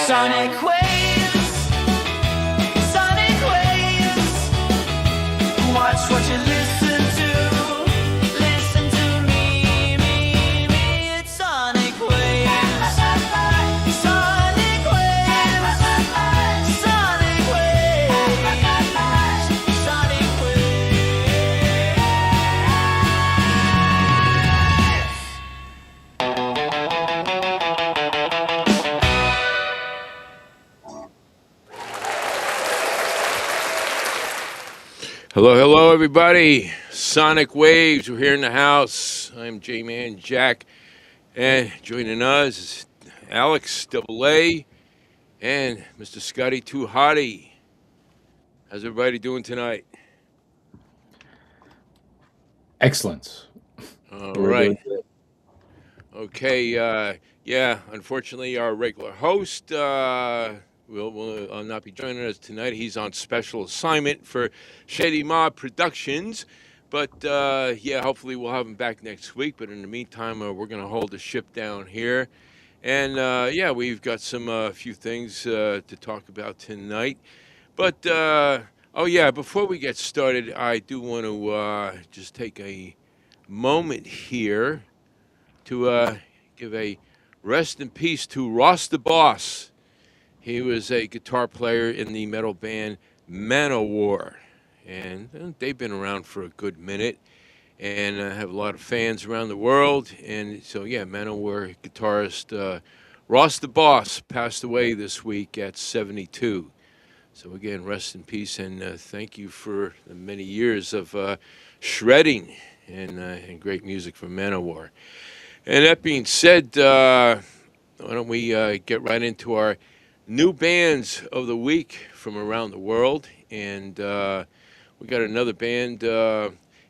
Soniq waves, Soniq waves. Watch what you listen to me. It's Soniq waves, Soniq waves, Soniq waves, Soniq Hello, everybody. Soniq Waves, we're here in the house. I'm J-Man Jack, and joining us is Alex Double A and Mr. Scotty Too Hottie. How's everybody doing tonight? Excellent. All right. Okay. Unfortunately, our regular host will not be joining us tonight. He's on special assignment for Shady Mob Productions. But, hopefully we'll have him back next week. But in the meantime, we're going to hold the ship down here. And, we've got some few things to talk about tonight. But, before we get started, I do want to just take a moment here to give a rest in peace to Ross the Boss. He was a guitar player in the metal band Manowar, and they've been around for a good minute and have a lot of fans around the world. And so, Manowar guitarist Ross the Boss passed away this week at 72. So again, rest in peace, and thank you for the many years of shredding and great music from Manowar. And that being said, why don't we get right into our new bands of the week from around the world. And we got another band,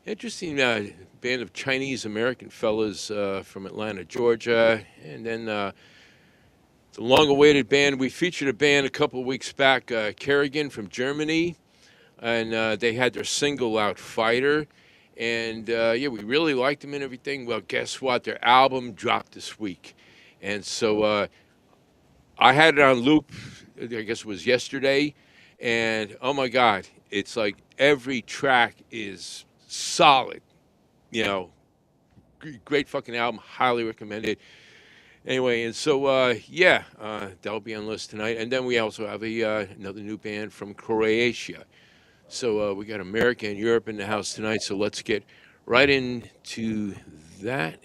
interesting band of Chinese-American fellas from Atlanta, Georgia. And then the long-awaited band, we featured a band a couple of weeks back, Kerrigan from Germany. And they had their single out, Fighter. And, we really liked them and everything. Well, guess what? Their album dropped this week. And so I had it on loop, I guess it was yesterday, and oh my God, it's like every track is solid, great fucking album, highly recommended. Anyway, and so, that'll be on the list tonight. And then we also have another new band from Croatia. So we got America and Europe in the house tonight, so let's get right into that.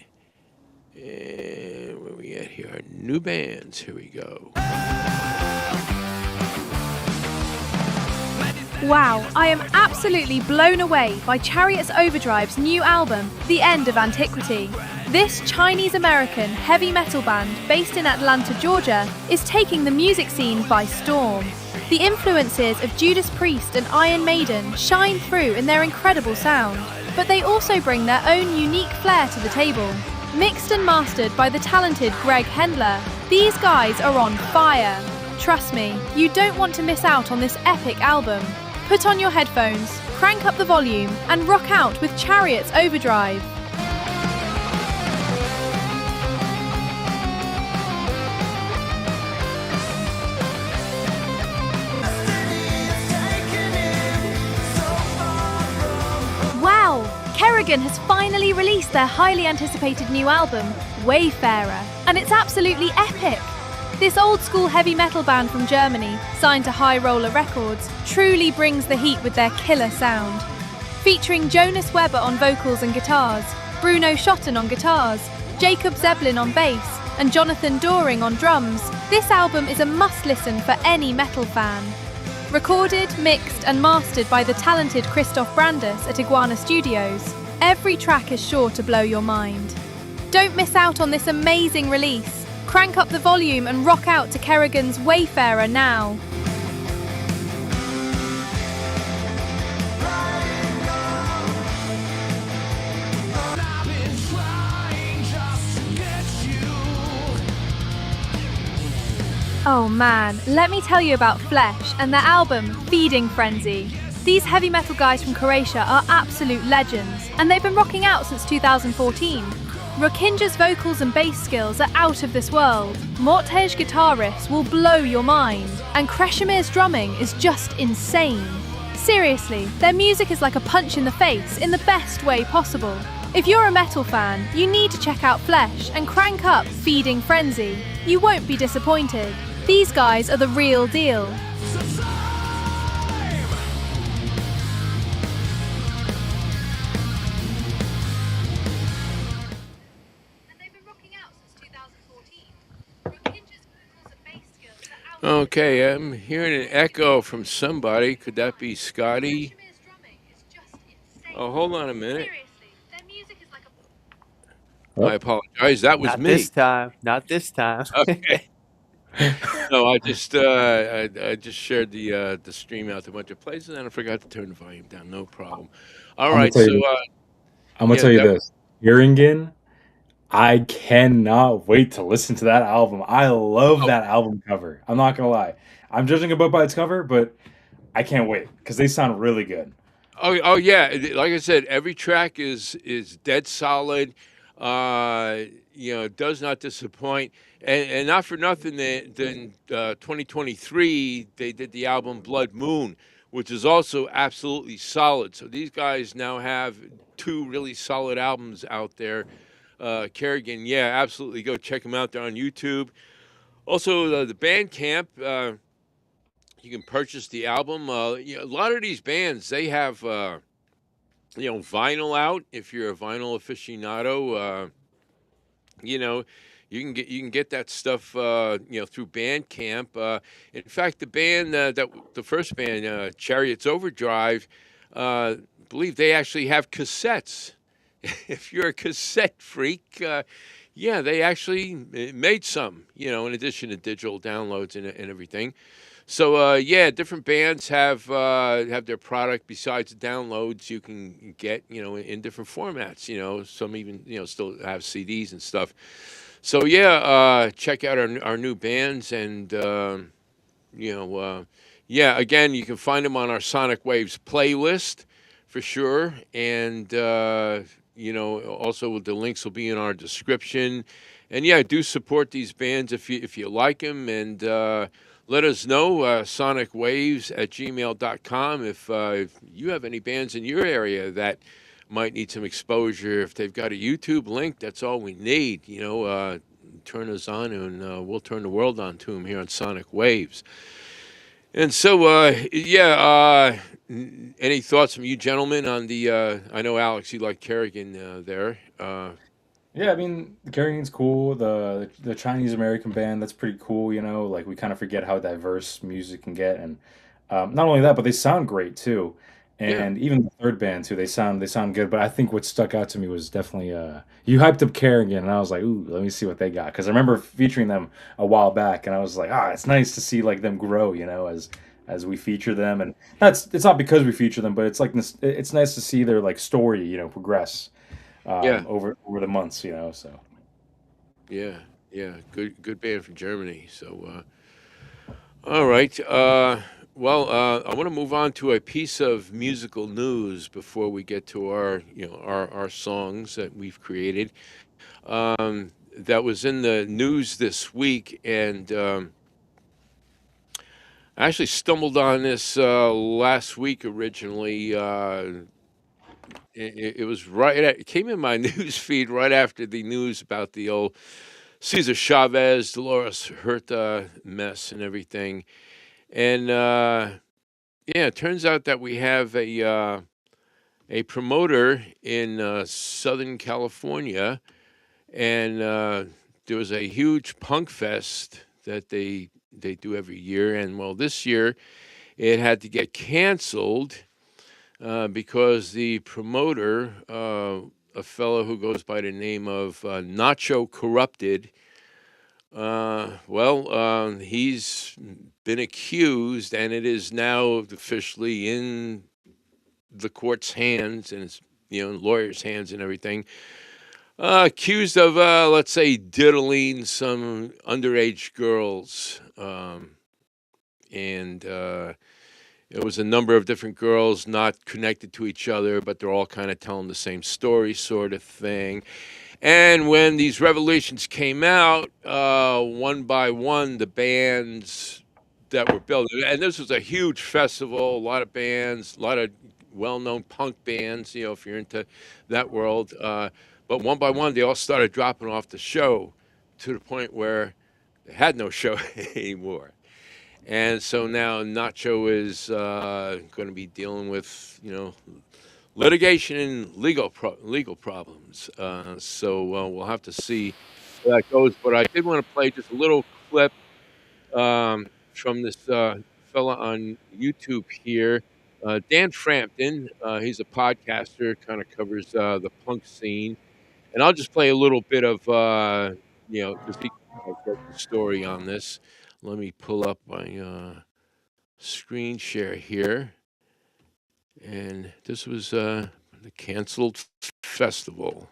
And where we at here? Our new bands. Here we go. Wow, I am absolutely blown away by Chariots Overdrive's new album, The End of Antiquity. This Chinese-American heavy metal band based in Atlanta, Georgia, is taking the music scene by storm. The influences of Judas Priest and Iron Maiden shine through in their incredible sound, but they also bring their own unique flair to the table. Mixed and mastered by the talented Greg Hendler, these guys are on fire. Trust me, you don't want to miss out on this epic album. Put on your headphones, crank up the volume, and rock out with Chariots Overdrive. Kerrigan has finally released their highly anticipated new album, Wayfarer, and it's absolutely epic. This old-school heavy metal band from Germany, signed to High Roller Records, truly brings the heat with their killer sound. Featuring Jonas Weber on vocals and guitars, Bruno Schotten on guitars, Jacob Zeblin on bass, and Jonathan Doring on drums, this album is a must-listen for any metal fan. Recorded, mixed and mastered by the talented Christoph Brandes at Iguana Studios, every track is sure to blow your mind. Don't miss out on this amazing release. Crank up the volume and rock out to Kerrigan's Wayfarer now. Oh man, let me tell you about Flesh and their album, Feeding Frenzy. These heavy metal guys from Croatia are absolute legends, and they've been rocking out since 2014. Rokinja's vocals and bass skills are out of this world. Mortej guitar riffs will blow your mind, and Kreshimir's drumming is just insane. Seriously, their music is like a punch in the face in the best way possible. If you're a metal fan, you need to check out Flesh and crank up Feeding Frenzy. You won't be disappointed. These guys are the real deal. Okay, I'm hearing an echo from somebody. Could that be Scotty? Oh, hold on a minute. I apologize. That was Not me. this time. Not this time. Okay. No, I just I just shared the stream out to a bunch of places and I forgot to turn the volume down. No problem. All right, so I'm gonna yeah, tell you that- this. Hearingen, I cannot wait to listen to that album. I love that album cover. I'm not gonna lie. I'm judging a book by its cover, but I can't wait because they sound really good. oh yeah, like I said, every track is dead solid. Does not disappoint. And not for nothing, then 2023 they did the album Blood Moon, which is also absolutely solid. So these guys now have two really solid albums out there. Kerrigan, yeah, absolutely, go check them out. They're on YouTube. Also, the Bandcamp, you can purchase the album. A lot of these bands, they have vinyl out. If you're a vinyl aficionado, you can get that stuff through Bandcamp. In fact, the band the first band, Chariots Overdrive, believe they actually have cassettes. If you're a cassette freak, they actually made some, in addition to digital downloads and everything. So different bands have their product besides the downloads you can get, in different formats. Some even still have CDs and stuff. So check out our new bands and again you can find them on our Sonic Waves playlist for sure, and also the links will be in our description. And do support these bands if you like them, and let us know, sonicwaves@gmail.com, if you have any bands in your area that might need some exposure. If they've got a YouTube link, that's all we need. Turn us on, and we'll turn the world on to them here on Sonic Waves. And so, any thoughts from you gentlemen on the, I know, Alex, you like Kerrigan there. Yeah, I mean, Kerrigan's cool. The Chinese American band, that's pretty cool. Like we kind of forget how diverse music can get, and not only that, but they sound great too. And even the third band too, they sound good. But I think what stuck out to me was definitely you hyped up Kerrigan, and I was like, ooh, let me see what they got, because I remember featuring them a while back, and I was like, it's nice to see like them grow, as we feature them, and it's not because we feature them, but it's like it's nice to see their like story, progress. Over the months, so. Yeah, good band from Germany. So, all right. I want to move on to a piece of musical news before we get to our songs that we've created. That was in the news this week, and I actually stumbled on this last week originally. It was it came in my news feed right after the news about the old Cesar Chavez, Dolores Huerta mess and everything. And it turns out that we have a promoter in Southern California, and there was a huge punk fest that they do every year. And this year it had to get canceled. Because the promoter, a fellow who goes by the name of Nacho Corrupted, he's been accused, and it is now officially in the court's hands, and it's lawyers' hands and everything. Accused of, let's say, diddling some underage girls, and it was a number of different girls not connected to each other, but they're all kind of telling the same story, sort of thing. And when these revelations came out, one by one, the bands that were built, and this was a huge festival, a lot of bands, a lot of well-known punk bands, if you're into that world. But one by one, they all started dropping off the show to the point where they had no show anymore. And so now Nacho is going to be dealing with, litigation and legal problems. So we'll have to see how that goes. But I did want to play just a little clip from this fella on YouTube here, Dan Frampton. He's a podcaster, kind of covers the punk scene. And I'll just play a little bit of, just the story on this. Let me pull up my screen share here. And this was the canceled festival.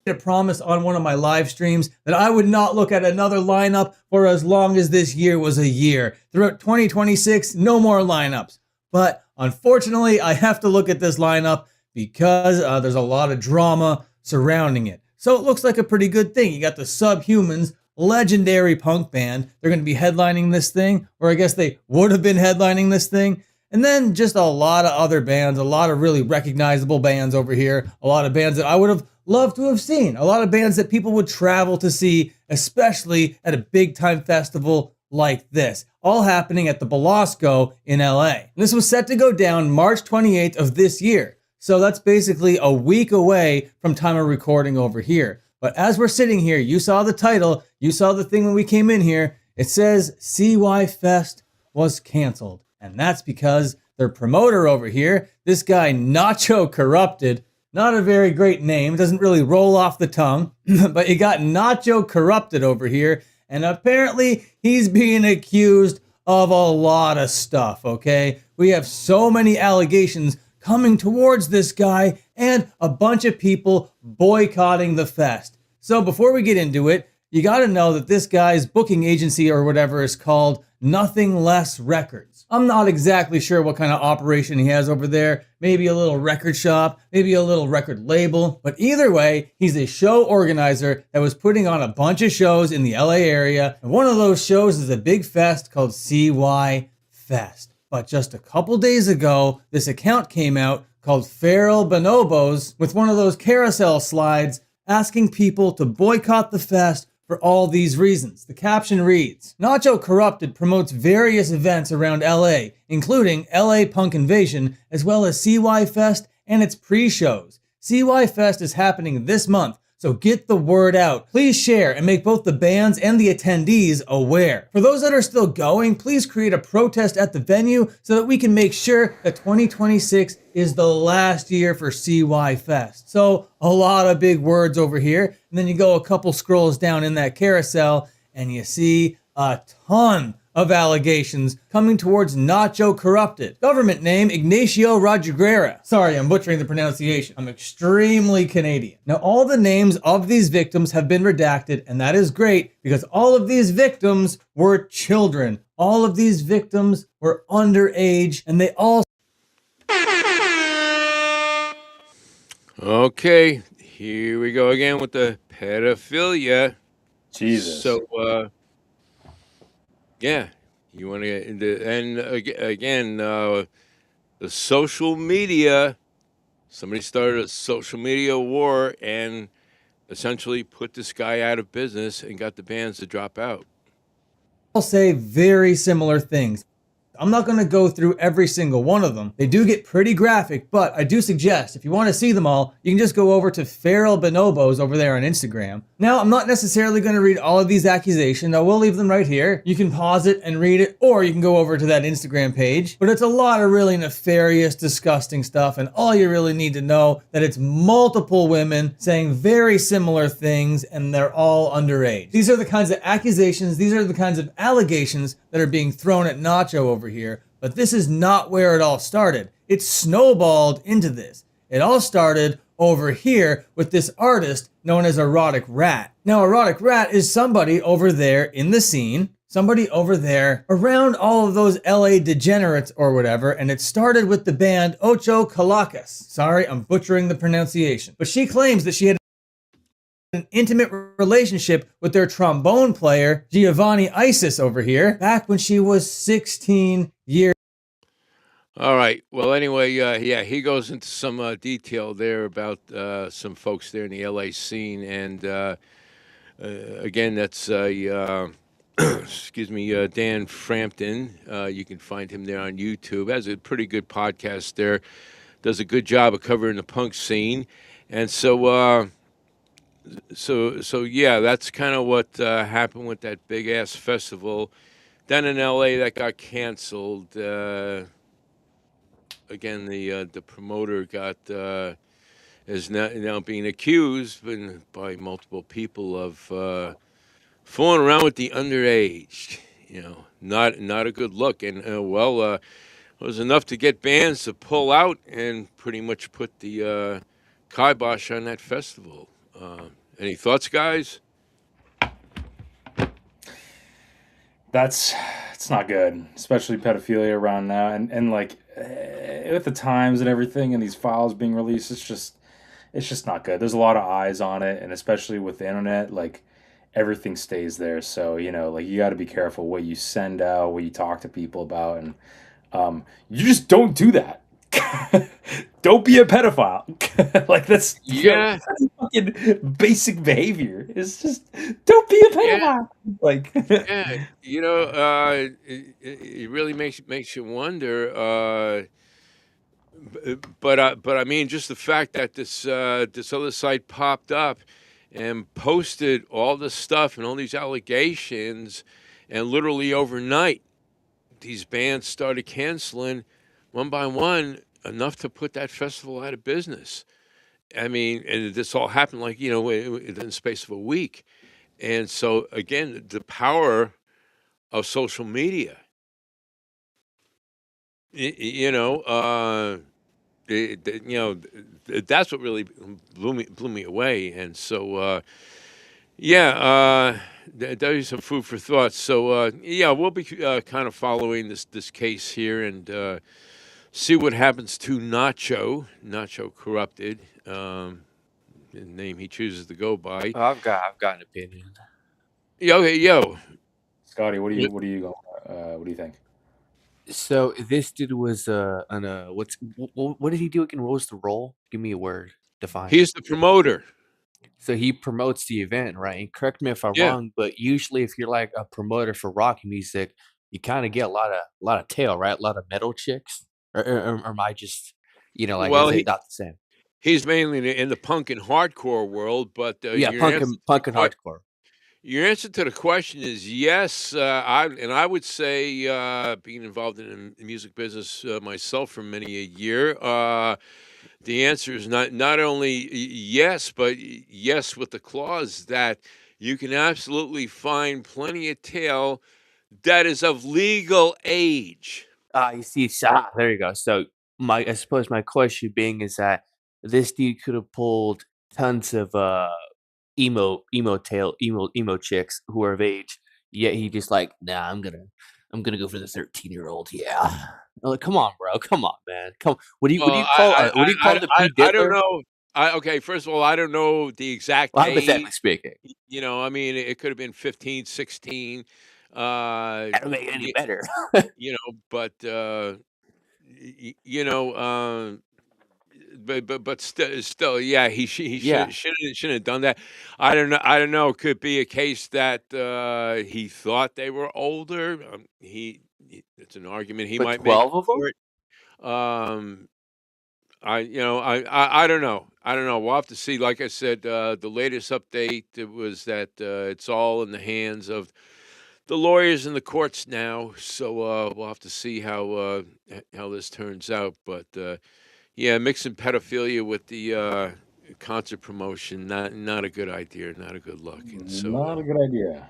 A promise on one of my live streams that I would not look at another lineup for as long as this year was a year. Throughout 2026, no more lineups. But unfortunately, I have to look at this lineup because there's a lot of drama surrounding it. So it looks like a pretty good thing. You got the Subhumans, legendary punk band. They're going to be headlining this thing, or I guess they would have been headlining this thing. And then just a lot of other bands, a lot of really recognizable bands over here, a lot of bands that I would have loved to have seen, a lot of bands that people would travel to see, especially at a big time festival like this, all happening at the Belasco in LA. This was set to go down March 28th of this year. So that's basically a week away from time of recording over here. But as we're sitting here, you saw the title, you saw the thing when we came in here, it says CY Fest was canceled. And that's because their promoter over here, this guy Nacho Corrupted, not a very great name, doesn't really roll off the tongue, but you got Nacho Corrupted over here, and apparently he's being accused of a lot of stuff, okay? We have so many allegations coming towards this guy and a bunch of people boycotting the fest. So before we get into it, you gotta know that this guy's booking agency or whatever is called Nothing Less Records. I'm not exactly sure what kind of operation he has over there. Maybe a little record shop, maybe a little record label. But either way, he's a show organizer that was putting on a bunch of shows in the LA area. And one of those shows is a big fest called CY Fest. But just a couple days ago, this account came out called Feral Bonobos with one of those carousel slides asking people to boycott the fest for all these reasons. The caption reads, Nacho Corrupted promotes various events around LA, including LA Punk Invasion, as well as CY Fest and its pre-shows. CY Fest is happening this month, so get the word out. Please share and make both the bands and the attendees aware. For those that are still going, please create a protest at the venue so that we can make sure that 2026 is the last year for CY Fest. So a lot of big words over here. And then you go a couple scrolls down in that carousel and you see a ton of allegations coming towards Nacho Corrupted. Government name, Ignacio Rodriguera. Sorry, I'm butchering the pronunciation. I'm extremely Canadian. Now, all the names of these victims have been redacted, and that is great because all of these victims were children. All of these victims were underage, and they all... Okay, here we go again with the pedophilia. Jesus. So, yeah, you want to get into, and again, the social media, somebody started a social media war and essentially put this guy out of business and got the bands to drop out. I'll say very similar things. I'm not going to go through every single one of them. They do get pretty graphic, but I do suggest if you want to see them all, you can just go over to Feral Bonobos over there on Instagram. Now, I'm not necessarily going to read all of these accusations. I will leave them right here. You can pause it and read it, or you can go over to that Instagram page. But it's a lot of really nefarious, disgusting stuff, and all you really need to know that it's multiple women saying very similar things, and they're all underage. These are the kinds of accusations, these are the kinds of allegations that are being thrown at Nacho over here, but this is not where it all started. It snowballed into this. It all started over here with this artist known as Erotic Rat. Now, Erotic Rat is somebody over there in the scene, somebody over there around all of those LA degenerates or whatever, and it started with the band Ocho Calacas. Sorry, I'm butchering the pronunciation. But she claims that she had an intimate relationship with their trombone player, Giovanni Isis over here, back when she was 16 years. All right. Well, anyway, yeah, he goes into some detail there about some folks there in the LA scene, and again, that's excuse me, Dan Frampton. You can find him there on YouTube. Has a pretty good podcast there. Does a good job of covering the punk scene, and so yeah, that's kind of what happened with that big ass festival down in LA that got canceled. Again, the promoter got is now being accused by multiple people of fooling around with the underage. Not a good look. And it was enough to get bands to pull out and pretty much put the kibosh on that festival. Any thoughts, guys? It's not good, especially pedophilia around now, and like with the times and everything, and these files being released, it's just not good. There's a lot of eyes on it, and especially with the internet, like everything stays there. So like you got to be careful what you send out, what you talk to people about, and you just don't do that. Don't be a pedophile. Like that's Yeah. that's fucking basic behavior. It's just don't be a pedophile. Like Yeah, it really makes you wonder. But I mean, just the fact that this other site popped up and posted all this stuff and all these allegations, and literally overnight, these bands started canceling one by one, enough to put that festival out of business. I mean, and this all happened like in the space of a week. And so again, the power of social media, that's what really blew me away. And so yeah, that is some food for thought. So yeah, we'll be kind of following this case here and see what happens to Nacho Corrupted, the name he chooses to go by. I've got an opinion. Yo. Scotty, what do you think? So this dude was what did he do again? What was the role? Give me a word. Define. He's the promoter. So he promotes the event, right? And correct me if I'm Yeah. wrong, but usually if you're like a promoter for rock music, you kind of get a lot of tail, right? A lot of metal chicks, or am I just, like, Well, is it not the same? He's mainly in the punk and hardcore world, but Yeah, punk and hardcore. Your answer to the question is yes. I would say, being involved in the music business myself for many a year, the answer is not only yes, but yes with the clause that you can absolutely find plenty of tail that is of legal age. You see, there you go. So I suppose my question being is that this dude could have pulled tons of emo chicks who are of age, yet he just like, nah, I'm gonna go for the 13-year-old. Yeah. I'm like, come on, bro, come on, man, come. What do you call the P. I don't know. Okay, first of all, I don't know the exact age. Hypothetically speaking, I mean, it could have been 15, 16. I don't make it any better. But but still, yeah, he shouldn't have done that. I don't know. Could be a case that he thought they were older. It's an argument he But might 12 make of them? for it. I don't know. I don't know. We'll have to see. Like I said, the latest update was that it's all in the hands of the lawyers in the courts now. So we'll have to see how this turns out. But yeah, mixing pedophilia with the concert promotion, not a good idea, not a good look. And so, Not a good idea.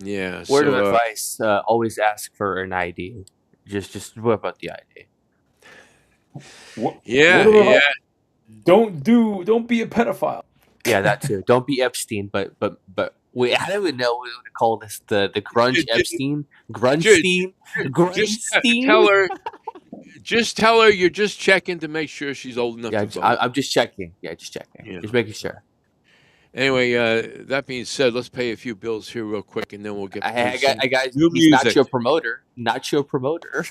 Yeah. Word of so, advice: always ask for an ID. Just what about the ID? Yeah. Don't be a pedophile. Yeah, that too. Don't be Epstein, but wait, I don't even know what to call this. The grunge Epstein, grunge-stein, Just tell her you're just checking to make sure she's old enough Yeah, to vote. I'm just checking. Yeah, just checking. Yeah. Just making sure. Anyway, that being said, let's pay a few bills here real quick, and then we'll get I got new he's not music. your promoter. Not your promoter.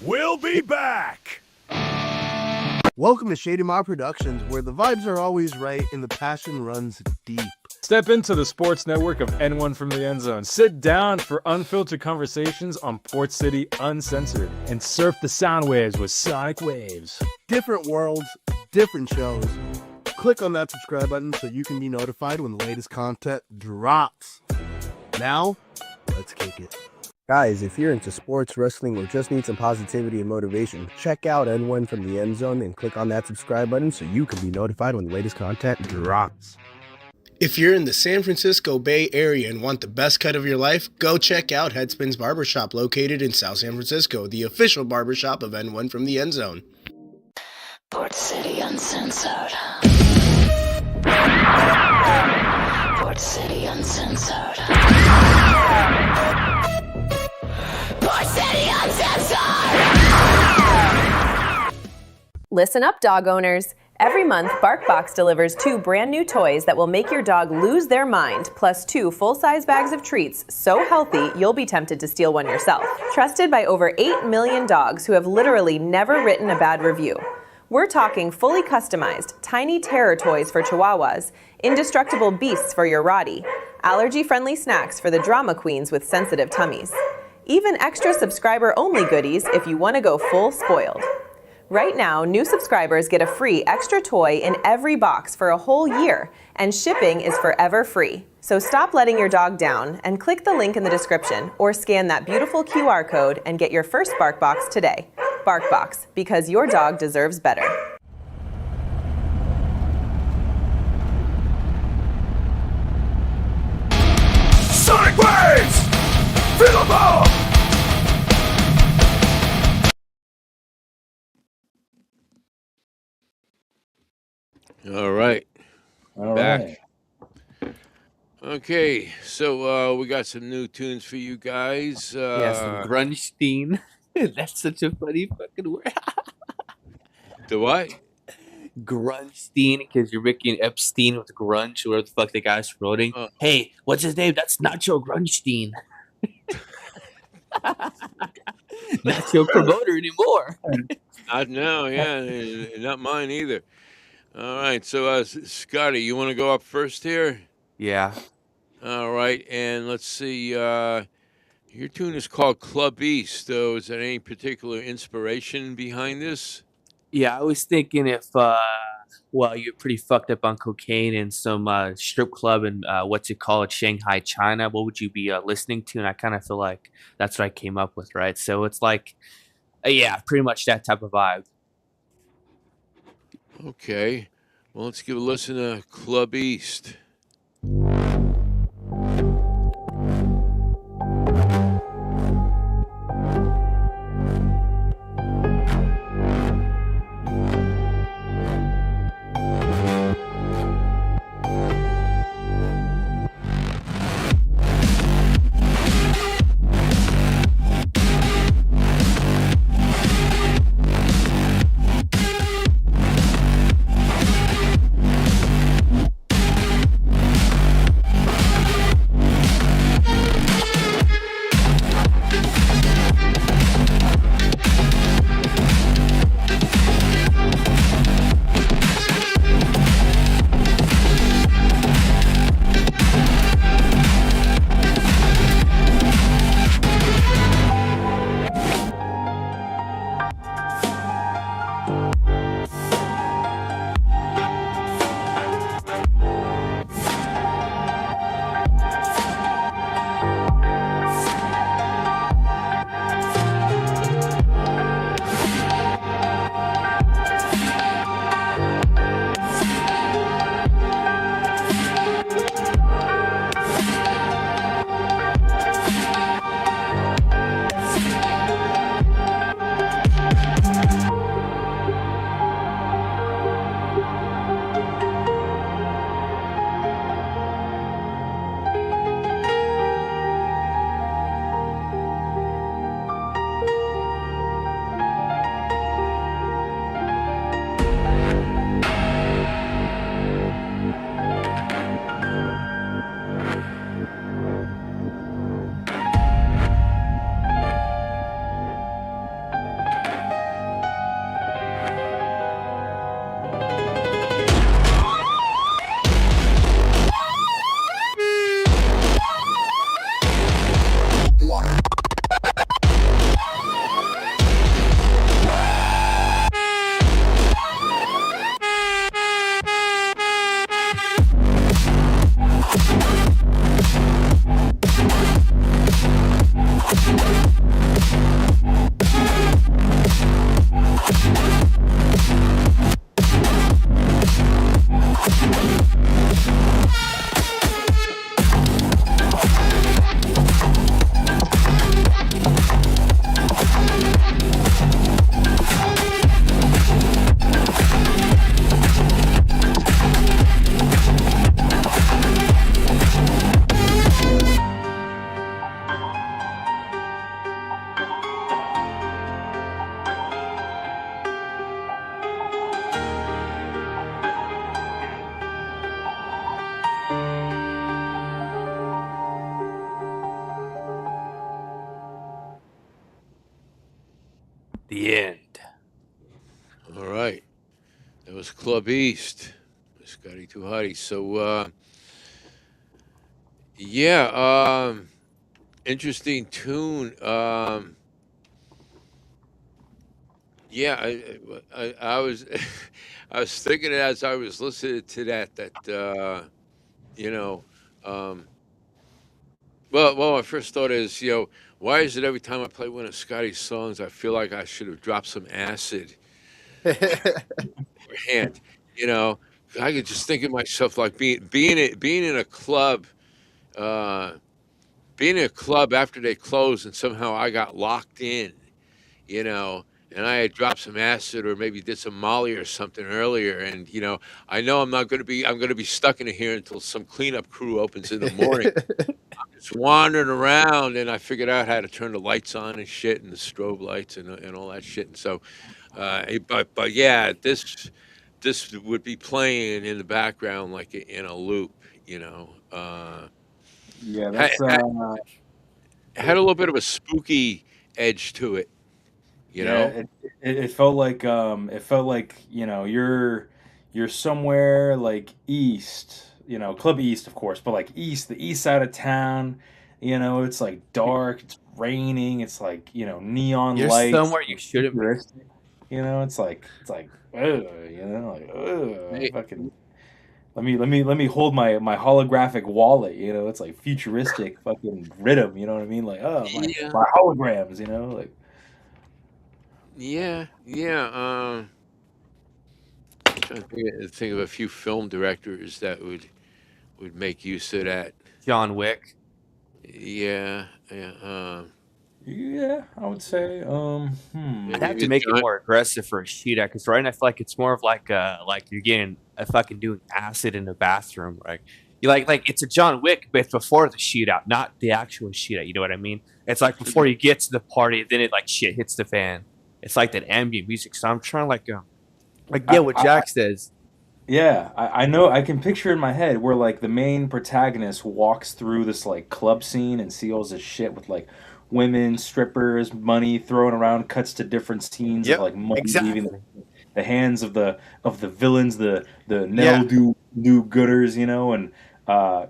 We'll be back. Welcome to Shady Productions, where the vibes are always right and the passion runs deep. Step into the sports network of N1 from the End Zone. Sit down for unfiltered conversations on Port City Uncensored and surf the sound waves with Soniq Waves. Different worlds, different shows. Click on that subscribe button so you can be notified when the latest content drops. Now, let's kick it. Guys, if you're into sports, wrestling, or just need some positivity and motivation, check out N1 from the End Zone and click on that subscribe button so you can be notified when the latest content drops. If you're in the San Francisco Bay Area and want the best cut of your life, go check out Headspins Barbershop, located in South San Francisco, the official barbershop of N1 from the End Zone. Port City Uncensored. Port City Uncensored. Port City Uncensored! Listen up, dog owners. Every month, BarkBox delivers 2 brand new toys that will make your dog lose their mind, plus 2 full-size bags of treats so healthy you'll be tempted to steal one yourself. Trusted by over 8 million dogs who have literally never written a bad review. We're talking fully customized, tiny terror toys for Chihuahuas, indestructible beasts for your Rottie, allergy-friendly snacks for the drama queens with sensitive tummies. Even extra subscriber-only goodies if you want to go full spoiled. Right now, new subscribers get a free extra toy in every box for a whole year, and shipping is forever free. So stop letting your dog down and click the link in the description or scan that beautiful QR code and get your first BarkBox today. BarkBox, because your dog deserves better. Soniq Waves! Feel the power! All right. All Back. right. Okay, so we got some new tunes for you guys. Yeah, some grunge-steen. That's such a funny fucking word. The what? Grunge-steen, because you're making Epstein with grunge, whatever the fuck the guy's promoting. Oh. Hey, what's his name? That's Nacho Grunge-steen. Not your promoter anymore. Not now, yeah, not mine either. All right, so Scotty, you want to go up first here? Yeah. All right, and let's see. Your tune is called Club East, though. Is there any particular inspiration behind this? Yeah, I was thinking if, well, you're pretty fucked up on cocaine and some strip club and what's it called, Shanghai, China, what would you be listening to? And I kind of feel like that's what I came up with, right? So it's like, yeah, pretty much that type of vibe. Okay, well, let's give a listen to Club East. The end. All right. That was Club East. Scotty Too Hottie. So, yeah, interesting tune. Yeah, I was I was thinking as I was listening to that you know, um, well, my first thought is, why is it every time I play one of Scotty's songs, I feel like I should have dropped some acid beforehand? You know, I could just think of myself like being in a club, uh, being in a club after they closed, and somehow I got locked in. you know, and I had dropped some acid or maybe did some Molly or something earlier. And, I know I'm going to be stuck in here until some cleanup crew opens in the morning. Just wandering around, and I figured out how to turn the lights on and shit, and the strobe lights and all that shit. And so, but yeah, this would be playing in the background like in a loop, Yeah, had, that's had a little bit of a spooky edge to it, you yeah. know. It felt like you're somewhere like east, Club East, of course, but like the east side of town. It's like dark, it's raining, it's like neon You're lights, somewhere you shouldn't be. futuristic. It's like ugh, like Hey, fucking. Let me hold my holographic wallet. It's like futuristic fucking rhythm. You know what I mean? Like yeah, my holograms. Like yeah. Trying to think of a few film directors that would make use of that. John Wick. Yeah, yeah. yeah, I would say I'd have Maybe to a make it John. more aggressive for a shootout, because right now I feel like it's more of like you're getting a fucking doing acid in the bathroom, right? You like it's a John Wick, but it's before the shootout, not the actual shootout. You know what I mean? It's like before you get to the party, then it like shit hits the fan. It's like that ambient music. So I'm trying I, get what I Jack says. yeah, I know. I can picture in my head where like the main protagonist walks through this like club scene and sees all this shit with like women, strippers, money thrown around, cuts to different scenes of Yep, like money leaving exactly. the hands of the villains, the Yeah, do gooders, and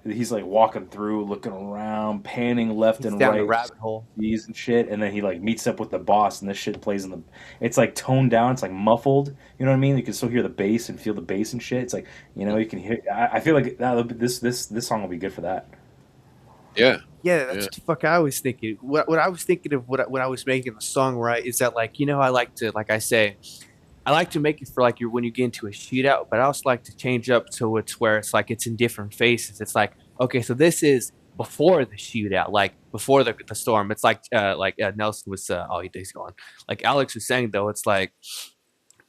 he's like walking through, looking around, panning left he's and down the right, rabbit hole. these and shit, and then he like meets up with the boss, and this shit plays in the. It's like toned down, it's like muffled. You know what I mean? You can still hear the bass and feel the bass and shit. It's like you can hear. I feel like this song will be good for that. Yeah, Yeah, yeah. that's what the fuck I was thinking. What I was thinking of when I was making the song, right, is that like I like to I like to make it for like when you get into a shootout, but I also like to change up to it's where it's like it's in different phases. It's like, okay, so this is before the shootout, like before the storm. It's like Nelson was he's gone. Like Alex was saying though, it's like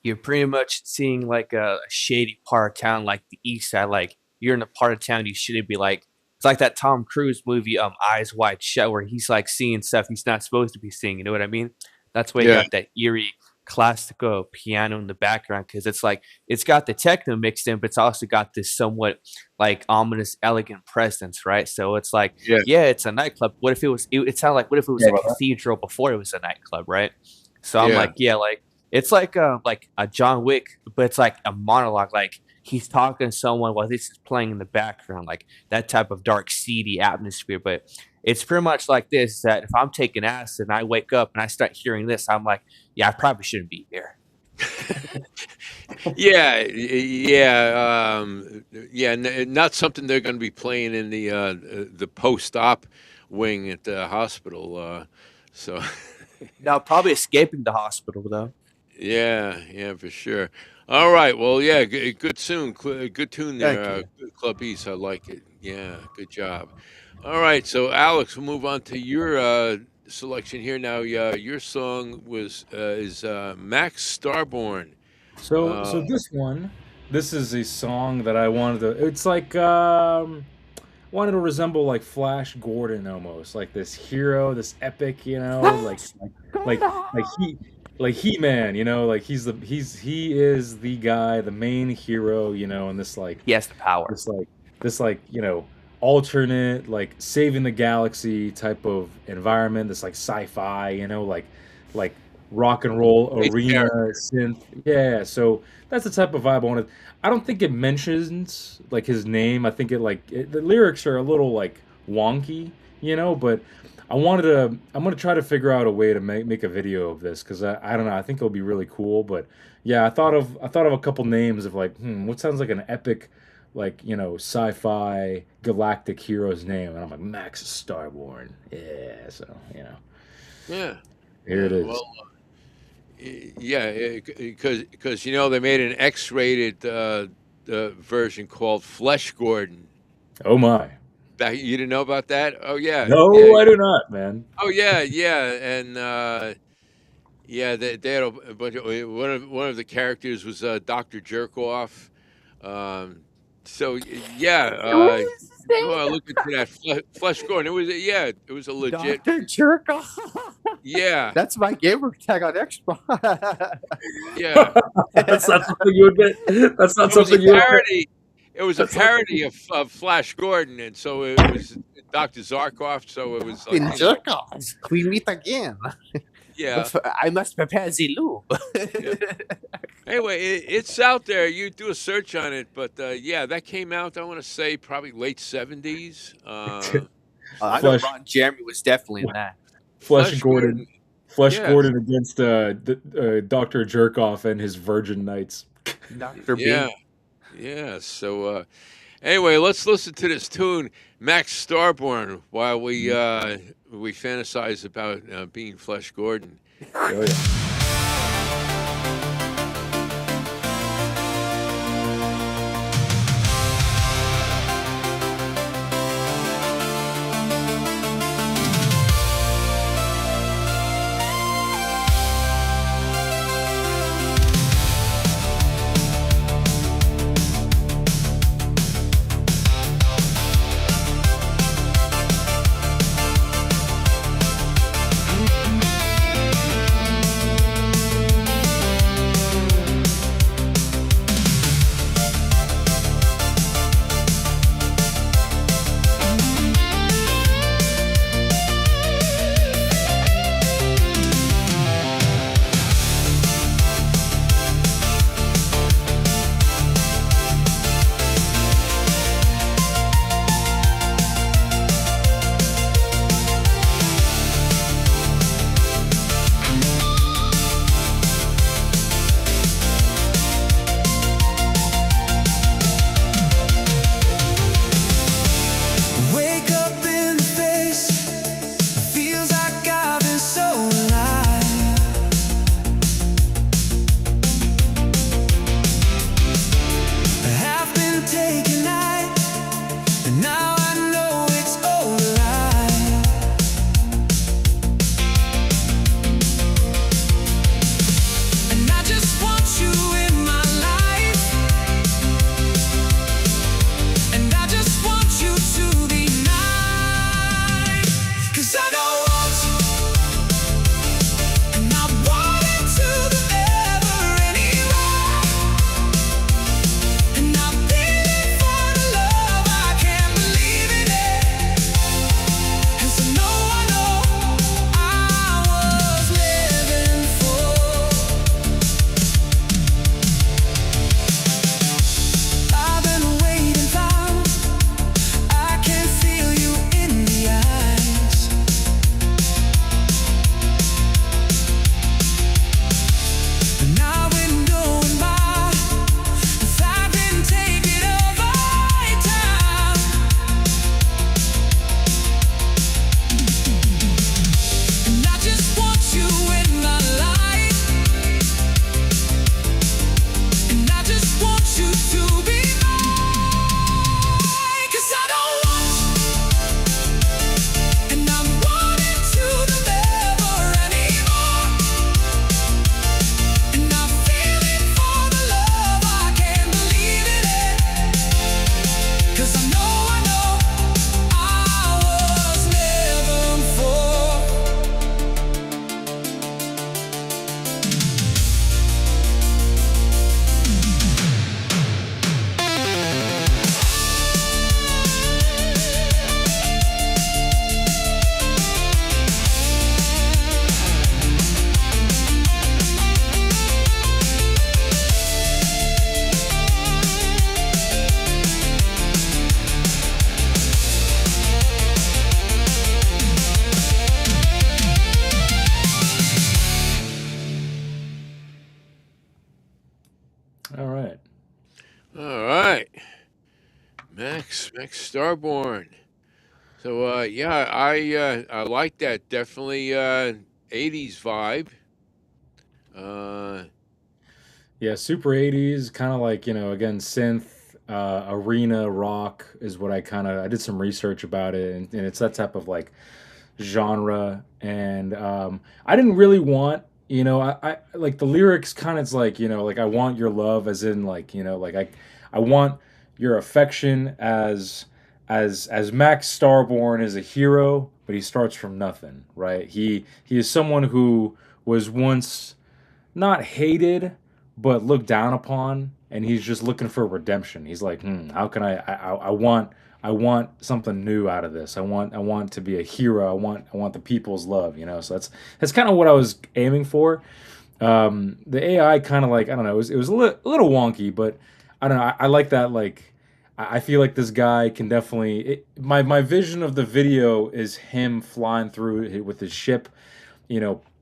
you're pretty much seeing like a shady part of town, like the east side. Like you're in a part of town you shouldn't be like. It's like that Tom Cruise movie, Eyes Wide Shut, where he's like seeing stuff he's not supposed to be seeing. You know what I mean? That's why you Yeah, got that eerie classical piano in the background, because it's like it's got the techno mixed in, but it's also got this somewhat like ominous, elegant presence, right? So it's like, yeah, yeah, it's a nightclub. What if it was? It sounded like what if it was Yeah, a about that. cathedral before it was a nightclub, right? So I'm yeah, like, yeah, it's like a John Wick, but it's like a monologue. Like he's talking to someone while this is playing in the background, like that type of dark, seedy atmosphere. But it's pretty much like this: that if I'm taking acid and I wake up and I start hearing this, I'm like, yeah, I probably shouldn't be here. yeah. Yeah. Not something they're going to be playing in the post-op wing at the hospital. So. Now, probably escaping the hospital though. Yeah, for sure. All right. Well, yeah, good tune. Good tune there. Thank you. Good Club East. I like it. Yeah, good job. All right. So, Alex, we'll move on to your selection here now. Your song is Max Starborn. So Uh, this is a song that I wanted to. It's like wanted to resemble like Flash Gordon almost, like this hero, this epic, like like he man, like he is the guy, the main hero, and He has the power. this like alternate like saving the galaxy type of environment, this like sci-fi, like rock and roll Great arena character. synth. Yeah, so that's the type of vibe I wanted. I don't think it mentions like his name. I think the lyrics are a little like wonky, but I'm gonna try to figure out a way to make a video of this because I don't know. I think it'll be really cool. But yeah, I thought of a couple names of like, what sounds like an epic, like, sci-fi galactic hero's name, and I'm like Max Starborn. Yeah, so Yeah. here it is. Well, yeah, because they made an X-rated version called Flesh Gordon. Oh my! You didn't know about that? Oh yeah, No, yeah. I do not, man. Oh yeah, and yeah, they had a bunch of one of the characters was Dr. Jerkoff. So yeah, you want to look into that Flesh Gordon? It was a legit. Dr. Jerkoff. Yeah, That's my gamer tag on Xbox. yeah. That's not something you would get. That's not It was a something you would get. parody. It was a That's not parody of Flash Gordon, and so it was Dr. Zarkov. So it was like, Jerkoff. We meet again. yeah. I must prepare the lube. Anyway, it's out there. You do a search on it, but yeah, that came out. I want to say probably late '70s. I know Flesh- Ron Jeremy was definitely in that. Flesh Gordon. Flesh Yeah. Gordon against Dr. Jerkoff and his Virgin Knights. Dr. B. Yeah, yeah. So anyway, let's listen to this tune, Max Starborn, while we fantasize about being Flesh Gordon. Oh, yeah. Max Starborn. So yeah, I like that. Definitely 80s vibe. Yeah, super 80s, kind of like, again, synth, arena rock is what I did some research about it, and it's that type of like genre. And I didn't really want, I like the lyrics kind of like, like I want your love as in like, like I want your affection as Max Starborn is a hero, but he starts from nothing, right? He is someone who was once not hated, but looked down upon, and he's just looking for redemption. He's like, how can I want something new out of this. I want to be a hero. I want the people's love, So that's kind of what I was aiming for. The AI kind of like, I don't know, it was a little wonky, but I don't know. I like that. Like, I feel like this guy can definitely. My vision of the video is him flying through with his ship,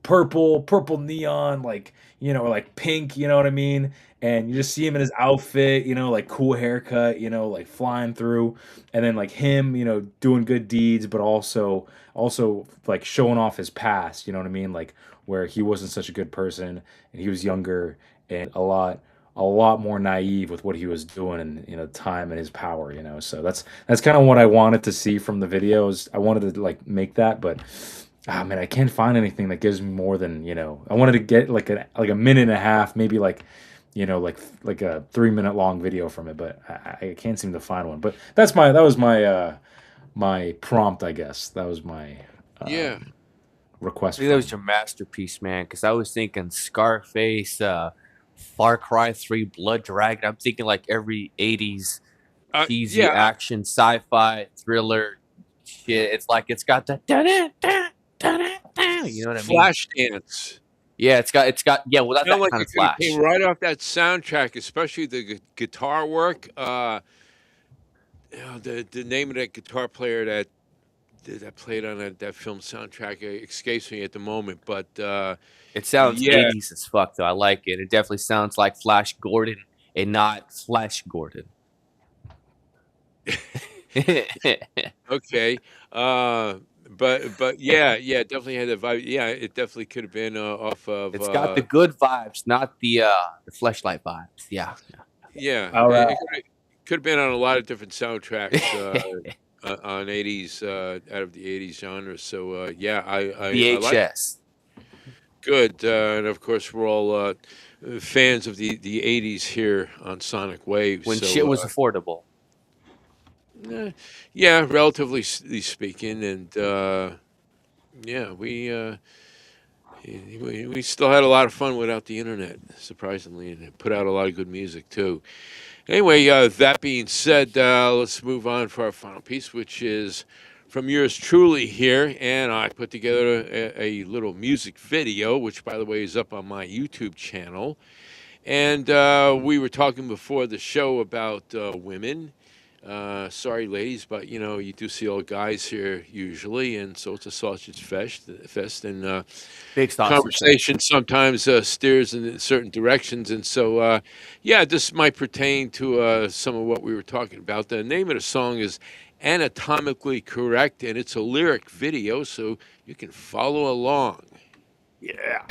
purple neon, like, or like pink, you know what I mean? And you just see him in his outfit, like cool haircut, like flying through, and then like him, doing good deeds, but also like showing off his past, you know what I mean? Like where he wasn't such a good person and he was younger and a lot more naive with what he was doing and time and his power, So that's kind of what I wanted to see from the videos. I wanted to like make that, but man, I can't find anything that gives me more than, I wanted to get like a minute and a half, maybe like, like a 3-minute long video from it, but I can't seem to find one. But that was my prompt, I guess. That was my Yeah. request. I think that was your masterpiece, man. Because I was thinking Scarface, Far Cry 3, Blood Dragon. I'm thinking like every 80s cheesy action, sci-fi, thriller shit. It's like it's got the you know what I mean? Flashdance. Yeah, it's got yeah. Well, that's that like kind of it flash. came right off that soundtrack, especially the guitar work. The name of that guitar player that played on that film soundtrack escapes me at the moment, but it sounds 80s as fuck though. I like it. It definitely sounds like Flash Gordon and not Flash Gordon. Okay. But yeah, definitely had the vibe. Yeah, it definitely could have been off of. It's got the good vibes, not the fleshlight vibes. Yeah. Yeah, All right. it could have been on a lot of different soundtracks on 80s out of the 80s genre. So yeah, I VHS. like it. Good, and of course we're all fans of the 80s here on Sonic Waves. When so, shit was affordable. Yeah, relatively speaking, and yeah, we still had a lot of fun without the internet, surprisingly, and it put out a lot of good music too. Anyway, that being said, let's move on for our final piece, which is from yours truly here, and I put together a little music video, which, by the way, is up on my YouTube channel. And we were talking before the show about women. Sorry, ladies, but you do see all guys here usually, and so it's a sausage fest, and big conversation sometimes steers in certain directions, and so yeah, this might pertain to some of what we were talking about. The name of the song is Anatomically Correct, and it's a lyric video, so you can follow along. Yeah.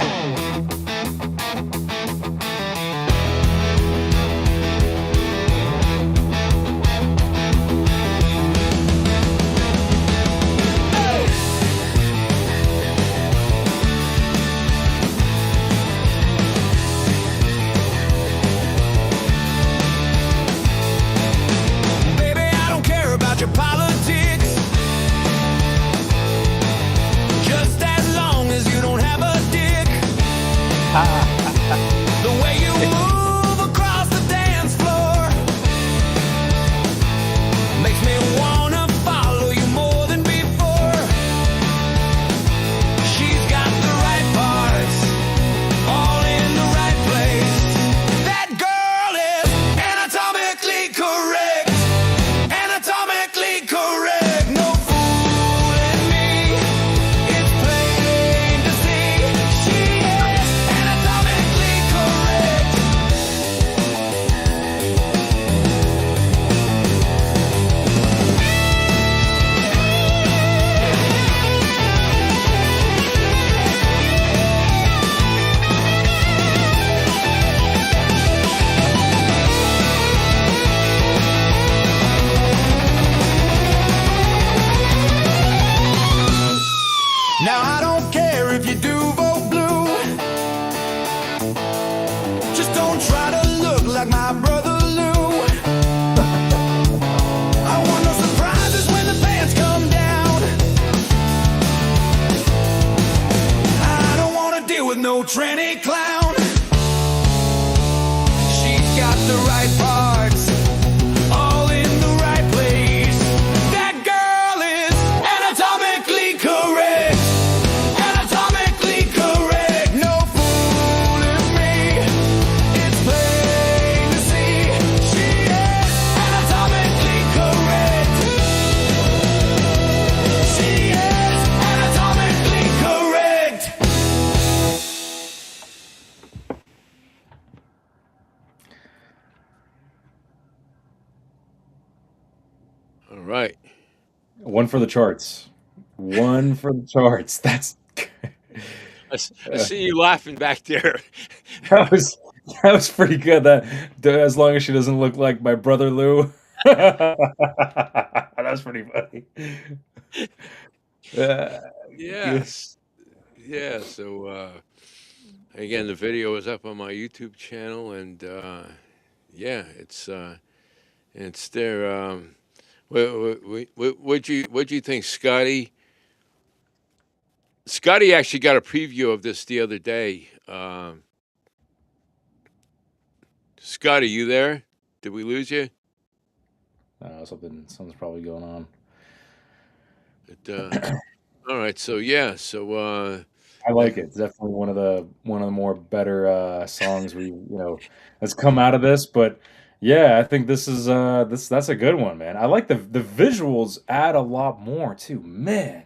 Your politics, just as long as you don't have a dick. right. One for the charts. One for the charts. That's I see you laughing back there. that was that was pretty good. As long as she doesn't look like my brother Lou. That's pretty funny. Uh, Yes. Yeah. So again, the video is up on my YouTube channel, and yeah, it's there. What'd you think, Scotty? Scotty actually got a preview of this the other day. Scotty, you there? Did we lose you? something's probably going on. But, all right. So yeah. So I like it. It's definitely one of the more better songs that's come out of this. But yeah, I think this is that's a good one, man. I like the visuals add a lot more too, man.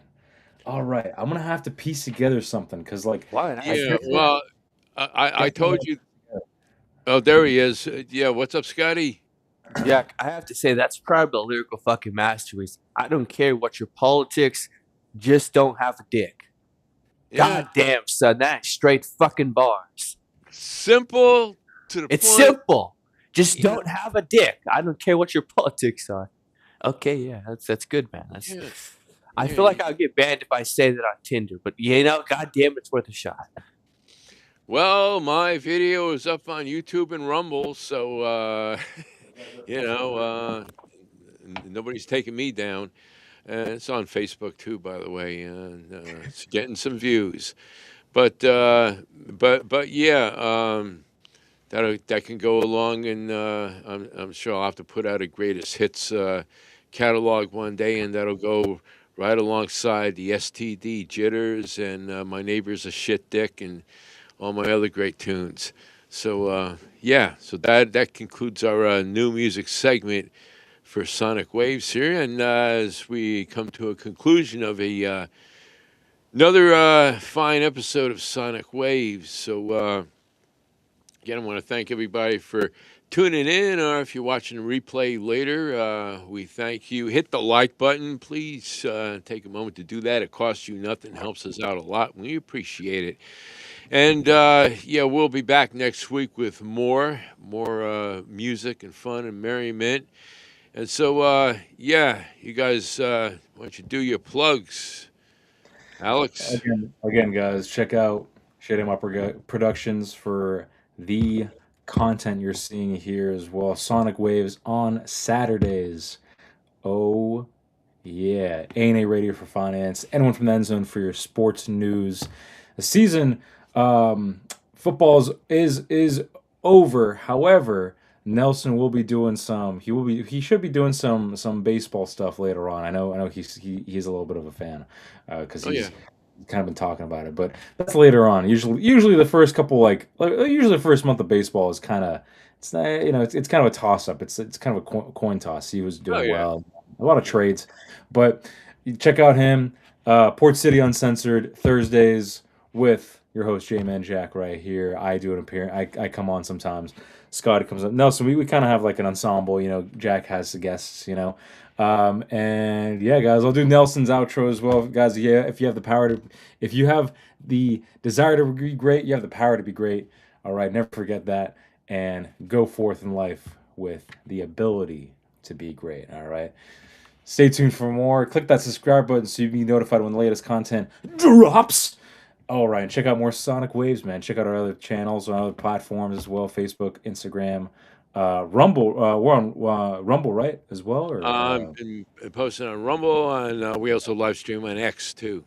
All right, I'm gonna have to piece together something because yeah. Well, I told you. Oh, there he is. Yeah. What's up, Scotty? Yeah, I have to say that's probably a lyrical fucking masterpiece. I don't care what your politics, just don't have a dick. Yeah. God damn, son, that's straight fucking bars. Simple to the It's point. simple. Just don't have a dick. I don't care what your politics are. Okay, yeah, that's good, man. I feel like I'll get banned if I say that on Tinder, but god damn, it's worth a shot. Well, my video is up on YouTube and Rumble, so nobody's taking me down. It's on Facebook too, by the way, and it's getting some views. But yeah, that can go along, and I'm sure I'll have to put out a greatest hits catalog one day, and that'll go right alongside the STD Jitters and My Neighbor's a Shit Dick and all my other great tunes. So yeah, so that concludes our new music segment for Sonic Waves here, and as we come to a conclusion of another fine episode of Sonic Waves. So again, I want to thank everybody for tuning in, or if you're watching a replay later, we thank you. Hit the like button, please. Take a moment to do that. It costs you nothing, helps us out a lot. We appreciate it. And yeah, we'll be back next week with more music and fun and merriment. And so, yeah, you guys, why don't you do your plugs, Alex? Again, guys, check out Shady Productions for the content you're seeing here as well. Sonic Waves on Saturdays. Oh, yeah. A&A Radio for finance. Anyone from the End Zone for your sports news. The season, football is over. However, Nelson will be doing he should be doing some baseball stuff later on. I know he's a little bit of a fan because he's kind of been talking about it, but that's later on. Usually the first couple usually the first month of baseball is kind of it's kind of a toss up. It's kind of a coin toss. He was doing well, a lot of trades, but you check out him. Port City Uncensored Thursdays with your host J-Man Jack right here. I do an appearance. I come on sometimes. Scott comes up. Nelson, we kind of have like an ensemble. Jack has the guests. And yeah, guys, I'll do Nelson's outro as well, guys. Yeah, if you have the desire to be great, you have the power to be great. All right, never forget that, and go forth in life with the ability to be great. All right. Stay tuned for more. Click that subscribe button so you can be notified when the latest content drops. All right, and check out more Sonic Waves, man. Check out our other channels on other platforms as well: Facebook, Instagram, Rumble. We're on Rumble, right, as well? Or been posting on Rumble, and we also live stream on X too.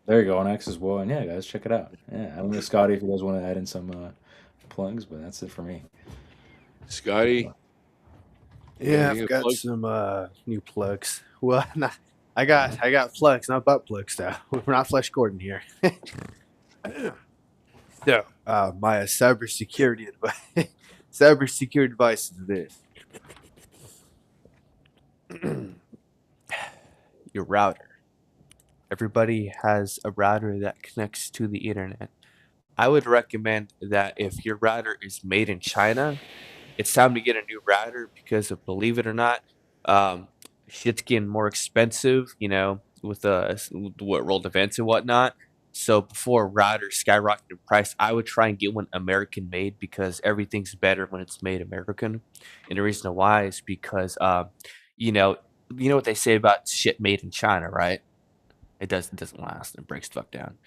There you go, on X as well. And yeah, guys, check it out. Yeah, I don't know, Scotty, if you guys want to add in some plugs, but that's it for me. Scotty. Yeah, I've got some new plugs. Well, I got plugs, not butt plugs though. We're not Flesh Gordon here. So, my cybersecurity advice is this: your router. Everybody has a router that connects to the internet. I would recommend that if your router is made in China, it's time to get a new router because, believe it or not, shit's getting more expensive, with what world events and whatnot. So before routers skyrocketed in price, I would try and get one American made because everything's better when it's made American. And the reason why is because, you know, you know what they say about shit made in China, right? It doesn't last. It breaks the fuck down.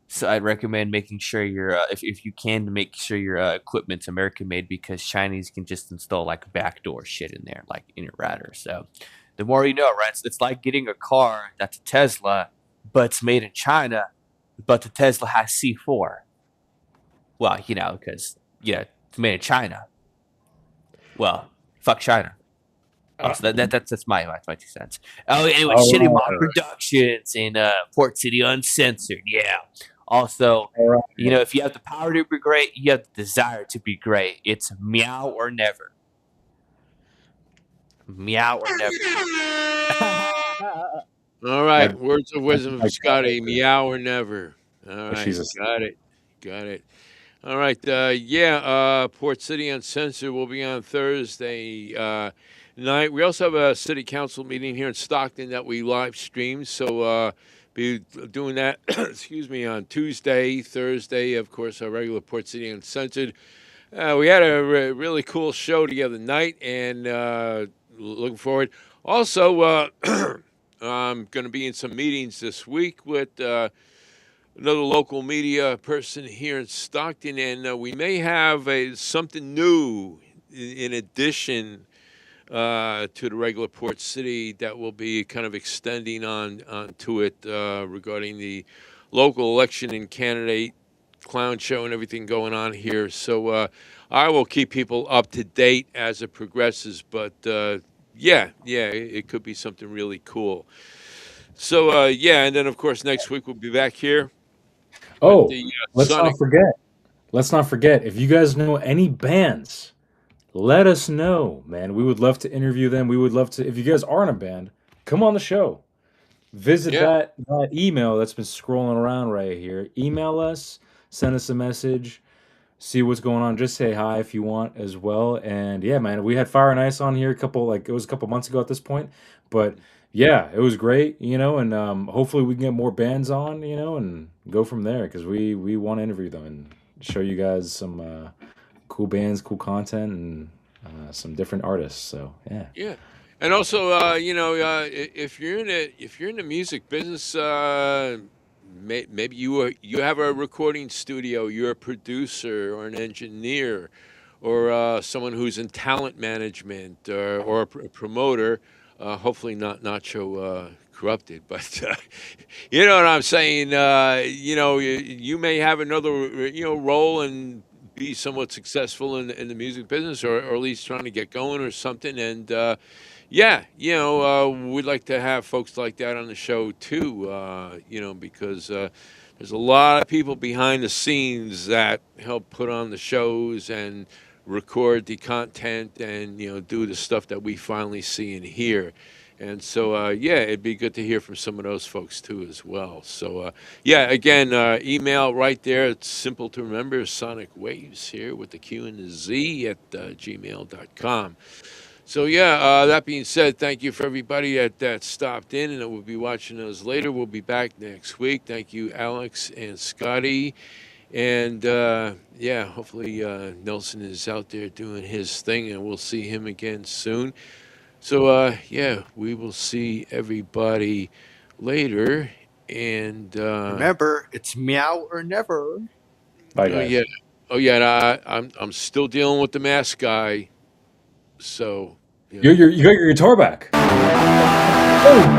So I'd recommend making sure if you can, make sure your equipment's American made because Chinese can just install like backdoor shit in there, like in your router. So the more you know, right? It's like getting a car that's a Tesla, but it's made in China, but the Tesla has C4. Well, because it's made in China. Well, fuck China. So that's my 2 cents. Oh, anyway, All Shitty right. Mob Productions in Port City Uncensored. Yeah. Also, All right. if you have the power to be great, you have the desire to be great. It's meow or never. Meow or never. All right. Like- Words of wisdom like from Scotty. Meow or never. All right. She's a- Got it. Got it. All right. Port City Uncensored will be on Thursday night. We also have a city council meeting here in Stockton that we live stream. So be doing that, excuse me, on Tuesday, Thursday, of course, our regular Port City Uncensored. We had a really cool show the other night and looking forward. Also, I'm going to be in some meetings this week with another local media person here in Stockton, and we may have something new in addition to the regular Port City that will be kind of extending on to it regarding the local election and candidate clown show and everything going on here. So I will keep people up to date as it progresses, but it could be something really cool. So and then of course next week we'll be back here. Oh, the, let's Soniq. not forget. Let's not forget. If you guys know any bands, let us know, man. We would love to interview them. We would love to. If you guys are in a band, come on the show. Visit that email that's been scrolling around right here. Email us, send us a message, see what's going on. Just say hi if you want as well. And yeah, man, we had Fire and Ice on here it was a couple months ago at this point, but yeah, it was great, and hopefully we can get more bands on, and go from there because we want to interview them and show you guys some cool bands, cool content, and some different artists. So yeah. Yeah, and also, if you're in the music business, maybe you have a recording studio, you're a producer or an engineer, or someone who's in talent management or a promoter. Hopefully not Nacho corrupted, but you know what I'm saying. You may have another role and be somewhat successful in the music business, or at least trying to get going or something. And we'd like to have folks like that on the show too. Because there's a lot of people behind the scenes that help put on the shows and record the content and do the stuff that we finally see and hear. And so it'd be good to hear from some of those folks too as well. So again, email right there. It's simple to remember. Soniq Waves here with the Q and the Z at gmail.com. So that being said, thank you for everybody that stopped in and that will be watching us later. We'll be back next week. Thank you, Alex and Scotty. And hopefully Nelson is out there doing his thing, and we'll see him again soon. So we will see everybody later. And Remember, it's meow or never. Bye, guys. I'm still dealing with the mask guy. So You got your guitar back. Oh.